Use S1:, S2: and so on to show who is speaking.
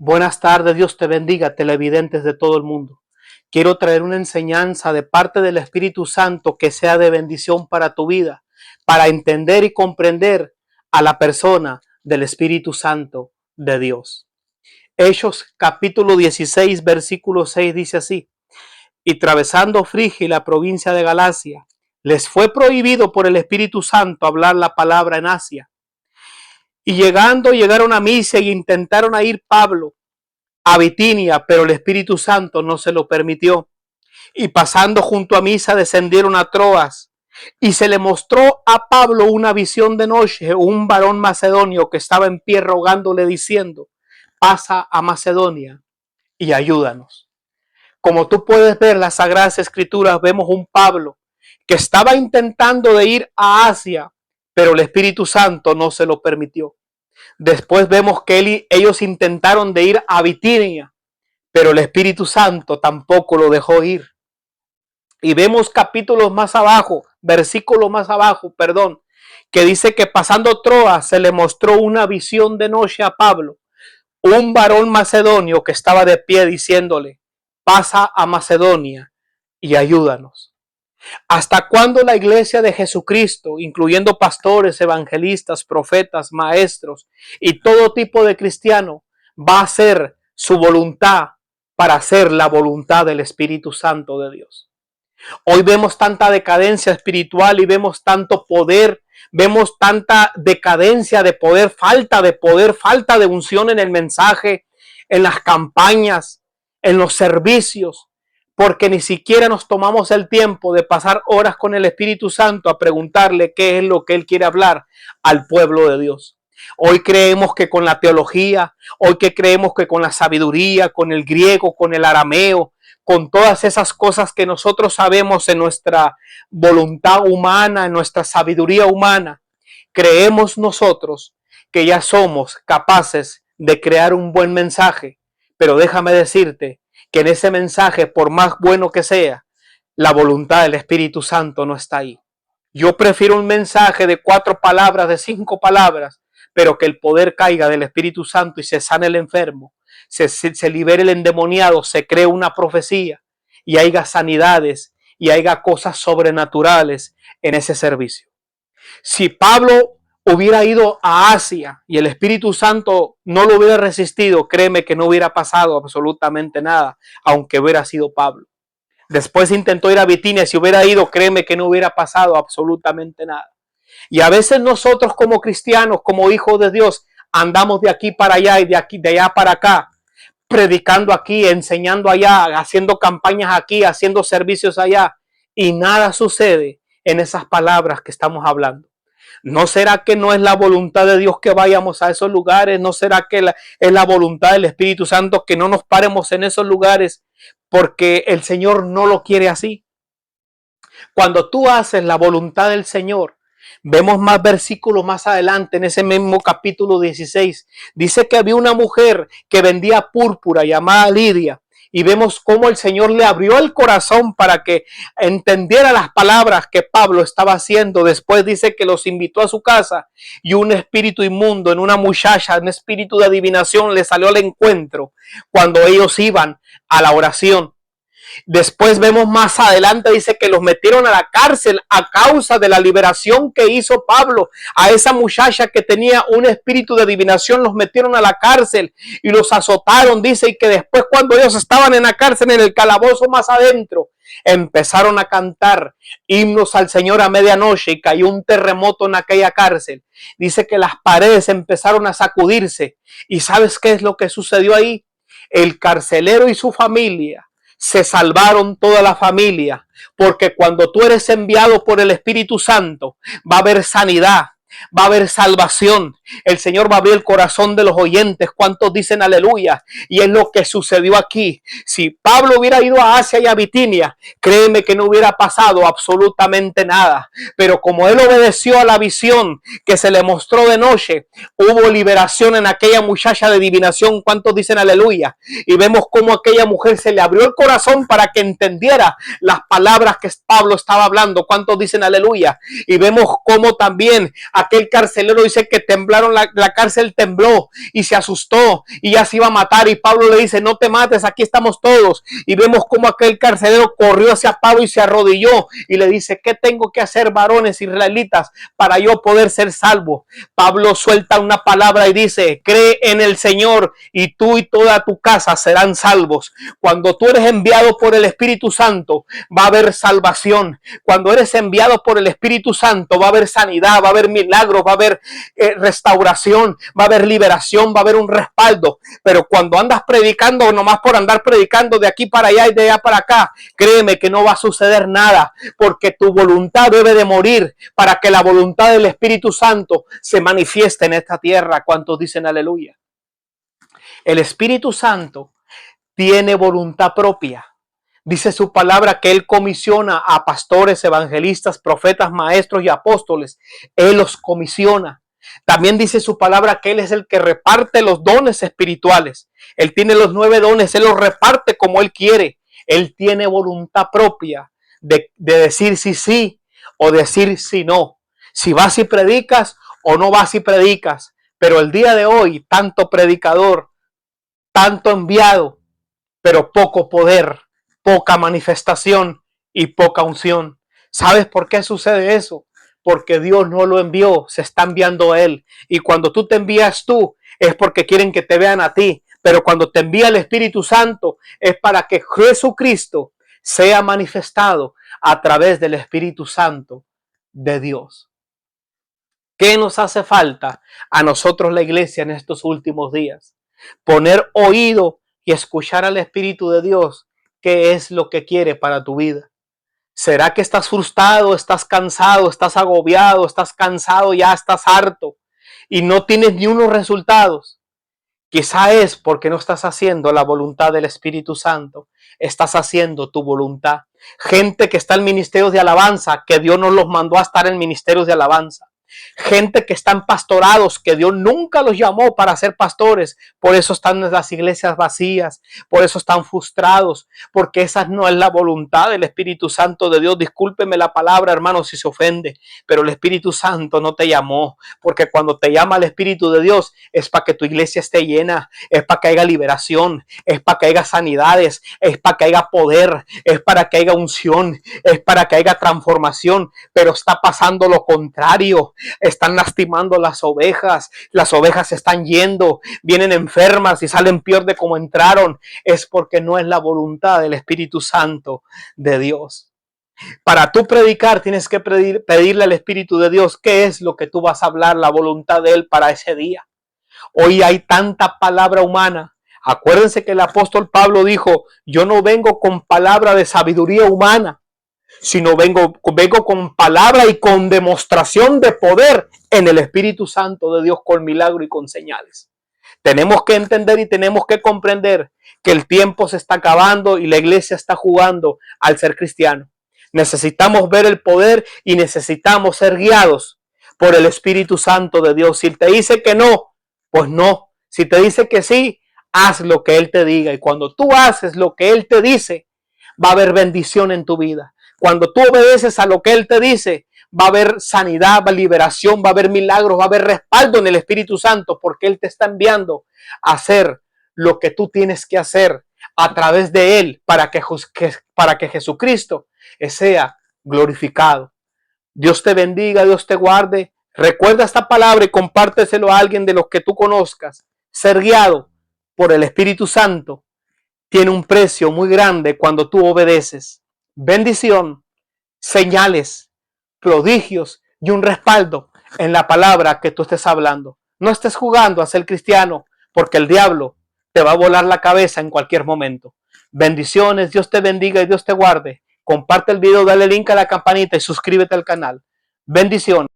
S1: Buenas tardes, Dios te bendiga, televidentes de todo el mundo. Quiero traer una enseñanza de parte del Espíritu Santo que sea de bendición para tu vida, para entender y comprender a la persona del Espíritu Santo de Dios. Hechos capítulo 16, versículo 6 dice así: y atravesando Frigia y la provincia de Galacia, les fue prohibido por el Espíritu Santo hablar la palabra en Asia. Y llegaron a Misia y intentaron ir Pablo a Bitinia, pero el Espíritu Santo no se lo permitió. Y pasando junto a Misa descendieron a Troas, y se le mostró a Pablo una visión de noche, un varón macedonio que estaba en pie rogándole diciendo: pasa a Macedonia y ayúdanos. Como tú puedes ver, las Sagradas Escrituras, vemos un Pablo que estaba intentando de ir a Asia, pero el Espíritu Santo no se lo permitió. Después vemos que ellos intentaron de ir a Bitinia, pero el Espíritu Santo tampoco lo dejó ir. Y vemos capítulos más abajo, que dice que pasando Troas se le mostró una visión de noche a Pablo, un varón macedonio que estaba de pie diciéndole: pasa a Macedonia y ayúdanos. ¿Hasta cuándo la iglesia de Jesucristo, incluyendo pastores, evangelistas, profetas, maestros y todo tipo de cristiano, va a hacer su voluntad para hacer la voluntad del Espíritu Santo de Dios? Hoy vemos tanta decadencia espiritual y vemos tanto poder, vemos tanta decadencia de poder, falta de unción en el mensaje, en las campañas, en los servicios, porque ni siquiera nos tomamos el tiempo de pasar horas con el Espíritu Santo a preguntarle qué es lo que Él quiere hablar al pueblo de Dios. Hoy creemos que con la teología, hoy que creemos que con la sabiduría, con el griego, con el arameo, con todas esas cosas que nosotros sabemos en nuestra voluntad humana, en nuestra sabiduría humana, creemos nosotros que ya somos capaces de crear un buen mensaje. Pero déjame decirte que en ese mensaje, por más bueno que sea, la voluntad del Espíritu Santo no está ahí. Yo prefiero un mensaje de 4 palabras, de 5 palabras, pero que el poder caiga del Espíritu Santo y se sane el enfermo, se libere el endemoniado, se cree una profecía y haya sanidades y haya cosas sobrenaturales en ese servicio. Si Pablo hubiera ido a Asia y el Espíritu Santo no lo hubiera resistido, créeme que no hubiera pasado absolutamente nada, aunque hubiera sido Pablo. Después intentó ir a Bitinia, si hubiera ido, créeme que no hubiera pasado absolutamente nada. Y a veces nosotros como cristianos, como hijos de Dios, andamos de aquí para allá y de allá para acá, predicando aquí, enseñando allá, haciendo campañas aquí, haciendo servicios allá, y nada sucede en esas palabras que estamos hablando. ¿No será que no es la voluntad de Dios que vayamos a esos lugares? ¿No será que es la voluntad del Espíritu Santo que no nos paremos en esos lugares porque el Señor no lo quiere así? Cuando tú haces la voluntad del Señor, vemos más versículos más adelante en ese mismo capítulo 16. Dice que había una mujer que vendía púrpura llamada Lidia. Y vemos cómo el Señor le abrió el corazón para que entendiera las palabras que Pablo estaba haciendo. Después dice que los invitó a su casa y un espíritu inmundo en una muchacha, un espíritu de adivinación le salió al encuentro cuando ellos iban a la oración. Después vemos más adelante, dice que los metieron a la cárcel a causa de la liberación que hizo Pablo. A esa muchacha que tenía un espíritu de adivinación los metieron a la cárcel y los azotaron, dice, y que después cuando ellos estaban en la cárcel, en el calabozo más adentro, empezaron a cantar himnos al Señor a medianoche y cayó un terremoto en aquella cárcel. Dice que las paredes empezaron a sacudirse. ¿Y sabes qué es lo que sucedió ahí? El carcelero y su familia se salvaron, toda la familia, porque cuando tú eres enviado por el Espíritu Santo, va a haber sanidad, va a haber salvación. El Señor va a abrir el corazón de los oyentes. ¿Cuántos dicen aleluya? Y es lo que sucedió aquí. Si Pablo hubiera ido a Asia y a Bitinia, créeme que no hubiera pasado absolutamente nada. Pero como él obedeció a la visión que se le mostró de noche, hubo liberación en aquella muchacha de adivinación. ¿Cuántos dicen aleluya? Y vemos cómo aquella mujer se le abrió el corazón para que entendiera las palabras que Pablo estaba hablando. ¿Cuántos dicen aleluya? Y vemos cómo también aquel carcelero dice que temblaron, la cárcel tembló y se asustó y ya se iba a matar. Y Pablo le dice, no te mates, aquí estamos todos. Y vemos cómo aquel carcelero corrió hacia Pablo y se arrodilló y le dice, ¿qué tengo que hacer, varones israelitas, para yo poder ser salvo? Pablo suelta una palabra y dice, cree en el Señor y tú y toda tu casa serán salvos. Cuando tú eres enviado por el Espíritu Santo, va a haber salvación. Cuando eres enviado por el Espíritu Santo, va a haber sanidad, va a haber milagros, va a haber restauración, va a haber liberación, va a haber un respaldo. Pero cuando andas predicando, nomás por andar predicando de aquí para allá y de allá para acá, créeme que no va a suceder nada, porque tu voluntad debe de morir para que la voluntad del Espíritu Santo se manifieste en esta tierra. ¿Cuántos dicen aleluya? El Espíritu Santo tiene voluntad propia. Dice su palabra que Él comisiona a pastores, evangelistas, profetas, maestros y apóstoles. Él los comisiona. También dice su palabra que Él es el que reparte los dones espirituales. Él tiene los 9 dones, Él los reparte como Él quiere. Él tiene voluntad propia de decir sí o decir sí no. Si vas y predicas o no vas y predicas. Pero el día de hoy, tanto predicador, tanto enviado, pero poco poder, poca manifestación y poca unción. ¿Sabes por qué sucede eso? Porque Dios no lo envió, se está enviando a Él. Y cuando tú te envías tú, es porque quieren que te vean a ti. Pero cuando te envía el Espíritu Santo, es para que Jesucristo sea manifestado a través del Espíritu Santo de Dios. ¿Qué nos hace falta a nosotros, la iglesia, en estos últimos días? Poner oído y escuchar al Espíritu de Dios. ¿Qué es lo que quiere para tu vida? ¿Será que estás frustrado, estás cansado, estás agobiado, estás cansado, ya estás harto y no tienes ni unos resultados? Quizá es porque no estás haciendo la voluntad del Espíritu Santo, estás haciendo tu voluntad. Gente que está en ministerios de alabanza, que Dios nos los mandó a estar en ministerios de alabanza. Gente que están pastorados, que Dios nunca los llamó para ser pastores, por eso están en las iglesias vacías, por eso están frustrados, porque esa no es la voluntad del Espíritu Santo de Dios. Discúlpeme la palabra, hermano, si se ofende, pero el Espíritu Santo no te llamó, porque cuando te llama el Espíritu de Dios es para que tu iglesia esté llena, es para que haya liberación, es para que haya sanidades, es para que haya poder, es para que haya unción, es para que haya transformación, pero está pasando lo contrario. Están lastimando las ovejas se están yendo, vienen enfermas y salen peor de como entraron. Es porque no es la voluntad del Espíritu Santo de Dios. Para tú predicar tienes que pedirle al Espíritu de Dios qué es lo que tú vas a hablar, la voluntad de Él para ese día. Hoy hay tanta palabra humana. Acuérdense que el apóstol Pablo dijo, yo no vengo con palabra de sabiduría humana, sino vengo con palabra y con demostración de poder en el Espíritu Santo de Dios, con milagro y con señales. Tenemos que entender y tenemos que comprender que el tiempo se está acabando y la iglesia está jugando al ser cristiano. Necesitamos ver el poder y necesitamos ser guiados por el Espíritu Santo de Dios. Si te dice que no, pues no. Si te dice que sí, haz lo que Él te diga. Y cuando tú haces lo que Él te dice, va a haber bendición en tu vida. Cuando tú obedeces a lo que Él te dice, va a haber sanidad, va a haber liberación, va a haber milagros, va a haber respaldo en el Espíritu Santo, porque Él te está enviando a hacer lo que tú tienes que hacer a través de Él para que Jesucristo sea glorificado. Dios te bendiga, Dios te guarde. Recuerda esta palabra y compárteselo a alguien de los que tú conozcas. Ser guiado por el Espíritu Santo tiene un precio muy grande cuando tú obedeces. Bendición, señales, prodigios y un respaldo en la palabra que tú estés hablando. No estés jugando a ser cristiano, porque el diablo te va a volar la cabeza en cualquier momento. Bendiciones, Dios te bendiga y Dios te guarde. Comparte el video, dale link a la campanita y suscríbete al canal. Bendiciones.